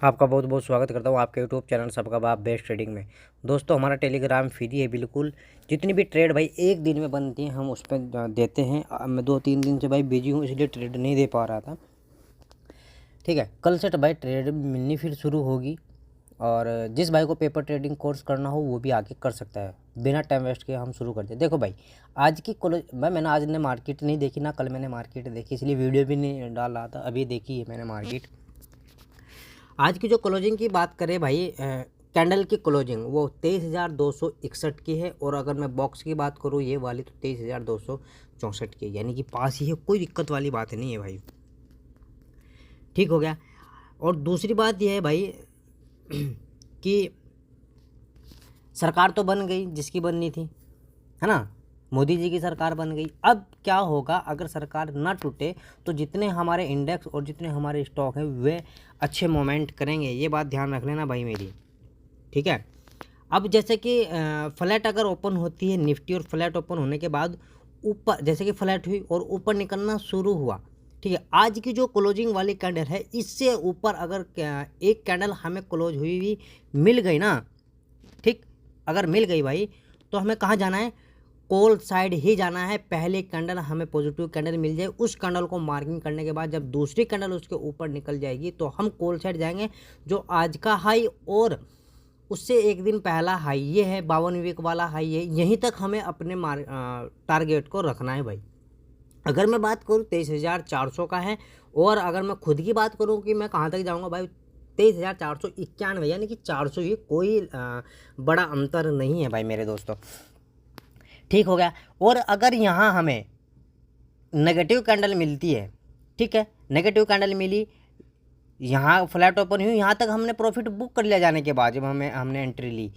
आपका बहुत बहुत स्वागत करता हूँ आपके यूट्यूब चैनल सबका बाप बेस्ट ट्रेडिंग में। दोस्तों हमारा टेलीग्राम फ्री है बिल्कुल। जितनी भी ट्रेड भाई एक दिन में बनती हैं हम उस पर देते हैं। मैं 2-3 दिन से भाई बिजी हूँ इसलिए ट्रेड नहीं दे पा रहा था। ठीक है, कल से तो भाई ट्रेड मिलनी फिर शुरू होगी और जिस भाई को पेपर ट्रेडिंग कोर्स करना हो वो भी आगे कर सकता है। बिना टाइम वेस्ट किए हम शुरू करते हैं। देखो भाई आज की कॉलेज मैंने आज ने मार्केट नहीं देखी ना, कल मैंने मार्केट देखी इसलिए वीडियो भी नहीं डाल रहा था। अभी देखी है मैंने मार्केट। आज की जो क्लोजिंग की बात करें भाई, कैंडल की क्लोजिंग वो 23,261 की है। और अगर मैं बॉक्स की बात करूँ ये वाली तो 23,264 की है, यानी कि पास ही है, कोई दिक्कत वाली बात नहीं है भाई। ठीक हो गया। और दूसरी बात यह है भाई कि सरकार तो बन गई जिसकी बननी थी, है ना। मोदी जी की सरकार बन गई। अब क्या होगा अगर सरकार ना टूटे तो जितने हमारे इंडेक्स और जितने हमारे स्टॉक हैं वे अच्छे मोमेंट करेंगे, ये बात ध्यान रख लेना भाई मेरी। ठीक है। अब जैसे कि फ्लैट अगर ओपन होती है निफ्टी और फ्लैट ओपन होने के बाद ऊपर, जैसे कि फ्लैट हुई और ऊपर निकलना शुरू हुआ, ठीक है। आज की जो क्लोजिंग वाली कैंडल है इससे ऊपर अगर एक कैंडल हमें क्लोज हुई हुई मिल गई ना, ठीक, अगर मिल गई भाई तो हमें कहाँ जाना है, कॉल साइड ही जाना है। पहले कैंडल हमें पॉजिटिव कैंडल मिल जाए, उस कैंडल को मार्किंग करने के बाद जब दूसरी कैंडल उसके ऊपर निकल जाएगी तो हम कॉल साइड जाएंगे। जो आज का हाई और उससे एक दिन पहला हाई ये है, 52 वीक वाला हाई है, यहीं तक हमें अपने टारगेट को रखना है भाई। अगर मैं बात करूँ 23,400 का है। और अगर मैं खुद की बात करूँ कि मैं कहाँ तक जाऊँगा भाई, 23,491, यानी कि 400 ही, कोई बड़ा अंतर नहीं है भाई मेरे दोस्तों। ठीक हो गया। और अगर यहाँ हमें नेगेटिव कैंडल मिलती है, ठीक है, नेगेटिव कैंडल मिली, यहाँ फ्लैट ओपन हुई, यहाँ तक हमने प्रॉफिट बुक कर लिया जाने के बाद जब हमने एंट्री ली,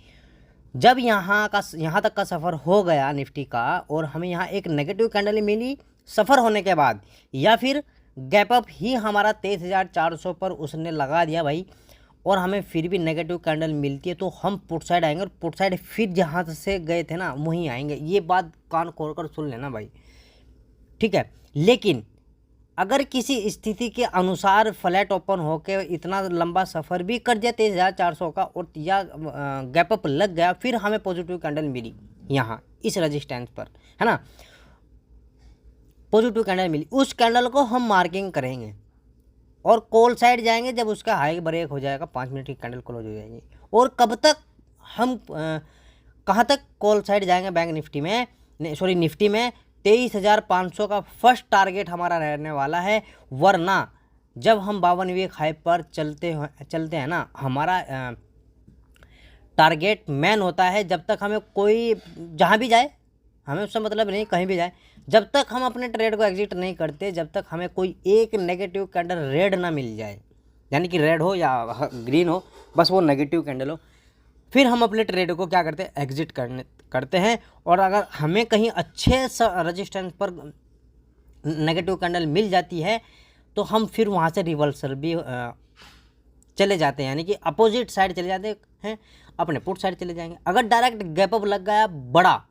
जब यहाँ तक का सफ़र हो गया निफ्टी का और हमें यहाँ एक नेगेटिव कैंडल मिली सफ़र होने के बाद, या फिर गैप अप ही हमारा 23,400 पर उसने लगा दिया भाई और हमें फिर भी नेगेटिव कैंडल मिलती है तो हम पुट साइड आएंगे और पुट साइड फिर जहाँ से गए थे ना वहीं आएंगे। ये बात कान खोल कर सुन लेना भाई, ठीक है। लेकिन अगर किसी स्थिति के अनुसार फ्लैट ओपन होकर इतना लंबा सफ़र भी कर दिया 23,400 का और या गैप अप लग गया, फिर हमें पॉजिटिव कैंडल मिली यहाँ इस रेजिस्टेंस पर, है ना, पॉजिटिव कैंडल मिली, उस कैंडल को हम मार्किंग करेंगे और कॉल साइड जाएंगे जब उसका हाई ब्रेक हो जाएगा, 5 मिनट की कैंडल क्लोज हो जाएगी। और कब तक हम कहाँ तक कॉल साइड जाएंगे बैंक निफ्टी में, सॉरी निफ्टी में 23,500 का फर्स्ट टारगेट हमारा रहने वाला है। वरना जब हम 52 वीक हाई पर चलते हैं ना, हमारा टारगेट मैन होता है जब तक हमें कोई जहाँ भी जाए, हमें उससे मतलब नहीं, कहीं भी जाए, जब तक हम अपने ट्रेड को एग्जिट नहीं करते, जब तक हमें कोई एक नेगेटिव कैंडल रेड ना मिल जाए, यानी कि रेड हो या ग्रीन हो, बस वो नेगेटिव कैंडल हो, फिर हम अपने ट्रेड को क्या करते हैं, एग्जिट करते हैं। और अगर हमें कहीं अच्छे रेजिस्टेंस पर नेगेटिव कैंडल मिल जाती है तो हम फिर वहाँ से रिवर्सल भी चले जाते हैं, यानी कि अपोजिट साइड चले जाते हैं, अपने पुट साइड चले जाएंगे। अगर डायरेक्ट गैप अप लग गया बड़ा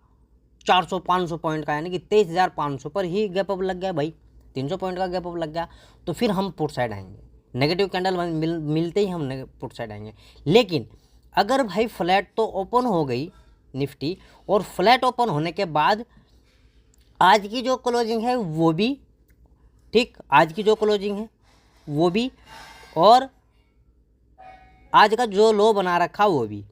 400-500 पॉइंट का, यानी कि 23,500 पर ही गैप अप लग गया भाई, 300 पॉइंट का गैप अप लग गया, तो फिर हम पुट साइड आएंगे। नेगेटिव कैंडल मिलते ही हम पुट साइड आएंगे। लेकिन अगर भाई फ्लैट तो ओपन हो गई निफ्टी और फ्लैट ओपन होने के बाद आज की जो क्लोजिंग है वो भी, ठीक, आज की जो क्लोजिंग है वो भी, और आज का जो लो बना रखा वो भी,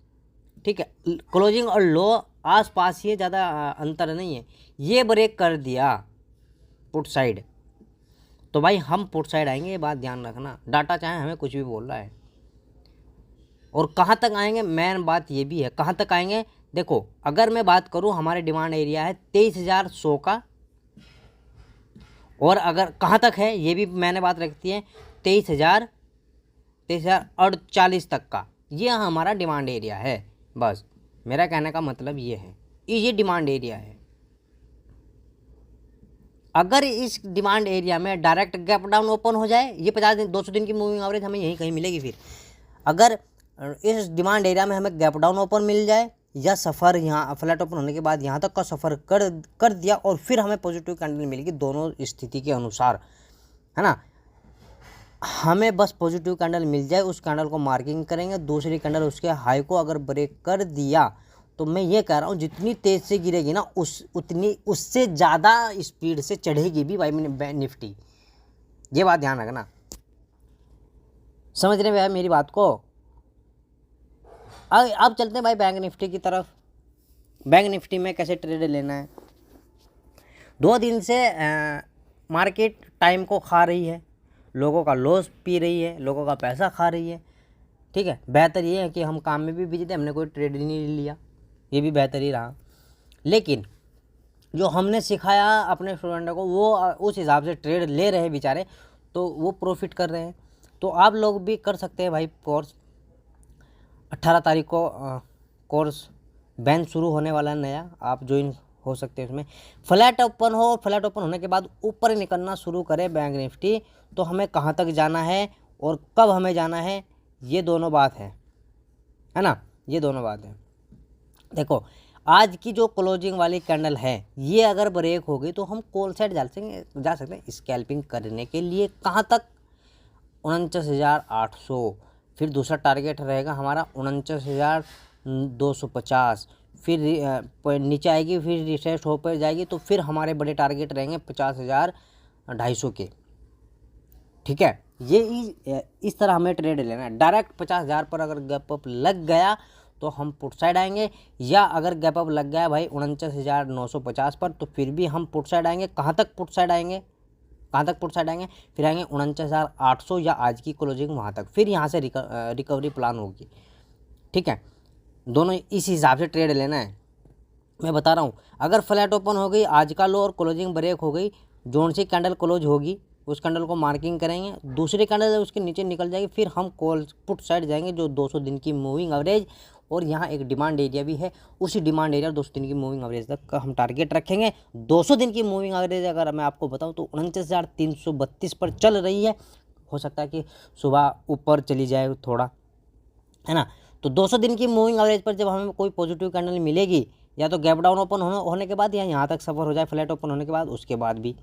ठीक है, क्लोजिंग और लो आसपास ही, ज़्यादा अंतर नहीं है। ये ब्रेक कर दिया पुट साइड तो भाई हम पुट साइड आएंगे, ये बात ध्यान रखना। डाटा चाहे हमें कुछ भी बोल रहा है। और कहाँ तक आएंगे, मेन बात ये भी है, कहाँ तक आएंगे। देखो अगर मैं बात करूँ, हमारे डिमांड एरिया है 23,100 का, और अगर कहाँ तक है ये भी मैंने बात रखती है 23,048 तक का, ये हमारा डिमांड एरिया है। बस मेरा कहने का मतलब ये है, ये डिमांड एरिया है। अगर इस डिमांड एरिया में डायरेक्ट गैप डाउन ओपन हो जाए, ये 50 दिन 200 दिन की मूविंग एवरेज हमें यहीं कहीं मिलेगी। फिर अगर इस डिमांड एरिया में हमें गैप डाउन ओपन मिल जाए या सफ़र यहाँ फ्लैट ओपन होने के बाद यहाँ तक का सफ़र कर दिया और फिर हमें पॉजिटिव कैंडल मिलेगी, दोनों स्थिति के अनुसार, है ना। हमें बस पॉजिटिव कैंडल मिल जाए, उस कैंडल को मार्किंग करेंगे, दूसरी कैंडल उसके हाई को अगर ब्रेक कर दिया तो मैं ये कह रहा हूँ जितनी तेज़ से गिरेगी ना उतनी उससे ज़्यादा स्पीड से चढ़ेगी भी भाई निफ्टी। ये बात ध्यान रखना, समझ रहे हैं भाई मेरी बात को। अब चलते हैं भाई बैंक निफ्टी की तरफ। बैंक निफ्टी में कैसे ट्रेड लेना है। 2 दिन से मार्केट टाइम को खा रही है, लोगों का लॉस पी रही है, लोगों का पैसा खा रही है। ठीक है, बेहतर ये है कि हम काम में भी बिजी थे, हमने कोई ट्रेड ही नहीं लिया, ये भी बेहतर ही रहा। लेकिन जो हमने सिखाया अपने स्टूडेंटों को वो उस हिसाब से ट्रेड ले रहे हैं बेचारे, तो वो प्रॉफिट कर रहे हैं। तो आप लोग भी कर सकते हैं भाई कोर्स। 18 तारीख को कोर्स बैच शुरू होने वाला है नया, आप ज्वाइन हो सकते हैं उसमें। फ्लैट ओपन हो, फ्लैट ओपन होने के बाद ऊपर निकलना शुरू करे बैंक निफ्टी, तो हमें कहाँ तक जाना है और कब हमें जाना है, ये दोनों बात है ना, ये दोनों बात है। देखो आज की जो क्लोजिंग वाली कैंडल है ये अगर ब्रेक हो गई तो हम कॉल साइड जा सकते हैं स्कैल्पिंग करने के लिए। कहाँ तक, 49,800। फिर दूसरा टारगेट रहेगा हमारा 49,250। फिर नीचे आएगी, फिर रिट्रेस हो पर जाएगी, तो फिर हमारे बड़े टारगेट रहेंगे 50,250 के। ठीक है, ये इस तरह हमें ट्रेड लेना है। डायरेक्ट 50,000 पर अगर गैप अप लग गया तो हम पुट साइड आएंगे, या अगर गैप अप लग गया भाई 49,950 पर तो फिर भी हम पुट साइड आएंगे। कहाँ तक पुट साइड आएंगे, कहाँ तक पुट साइड आएंगे, फिर आएंगे 49,800 या आज की क्लोजिंग वहाँ तक, फिर यहाँ से रिकवरी प्लान होगी। ठीक है, दोनों इस हिसाब से ट्रेड लेना है। मैं बता रहा हूँ, अगर फ्लैट ओपन हो गई, आज का लो और क्लोजिंग ब्रेक हो गई, जोन सी कैंडल क्लोज होगी उस कैंडल को मार्किंग करेंगे, दूसरी कैंडल उसके नीचे निकल जाएगी, फिर हम कॉल पुट साइड जाएंगे जो 200 दिन की मूविंग एवरेज, और यहाँ एक डिमांड एरिया भी है, उसी डिमांड एरिया 200 दिन की मूविंग एवरेज तक का हम टारगेट रखेंगे। 200 दिन की मूविंग एवरेज अगर मैं आपको बताऊँ तो 49,332 पर चल रही है। हो सकता है कि सुबह ऊपर चली जाए थोड़ा, है ना। तो 200 दिन की मूविंग एवरेज पर जब हमें कोई पॉजिटिव कैंडल मिलेगी, या तो गैप डाउन ओपन होने के बाद, या यहाँ तक सफ़र हो जाए फ्लैट ओपन होने के बाद, उसके बाद भी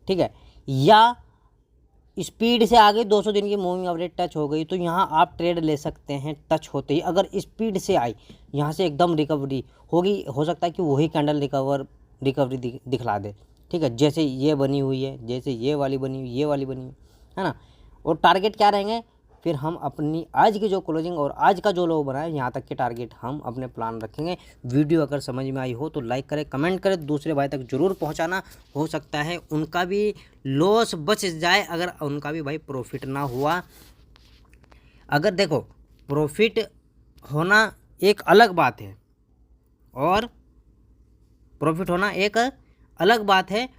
ठीक है, या स्पीड से आगे 200 दिन की मूविंग एवरेज टच हो गई, तो यहाँ आप ट्रेड ले सकते हैं टच होते ही। अगर स्पीड से आई, यहाँ से एकदम रिकवरी होगी, हो सकता है कि वही कैंडल रिकवरी दिखला दे। ठीक है, जैसे ये बनी हुई है, जैसे ये वाली बनी हुई, ये वाली बनी हुई है ना। और टारगेट क्या रहेंगे, फिर हम अपनी आज की जो क्लोजिंग और आज का जो लो बनाए यहाँ तक के टारगेट हम अपने प्लान रखेंगे। वीडियो अगर समझ में आई हो तो लाइक करें, कमेंट करें, दूसरे भाई तक जरूर पहुँचाना। हो सकता है उनका भी लॉस बच जाए, अगर उनका भी भाई प्रॉफिट ना हुआ। अगर देखो प्रॉफिट होना एक अलग बात है और प्रॉफिट होना एक अलग बात है,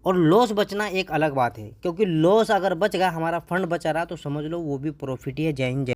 और लॉस बचना एक अलग बात है। क्योंकि लॉस अगर बच गया, हमारा फंड बचा रहा, तो समझ लो वो भी प्रॉफिट ही है। जय हिंद।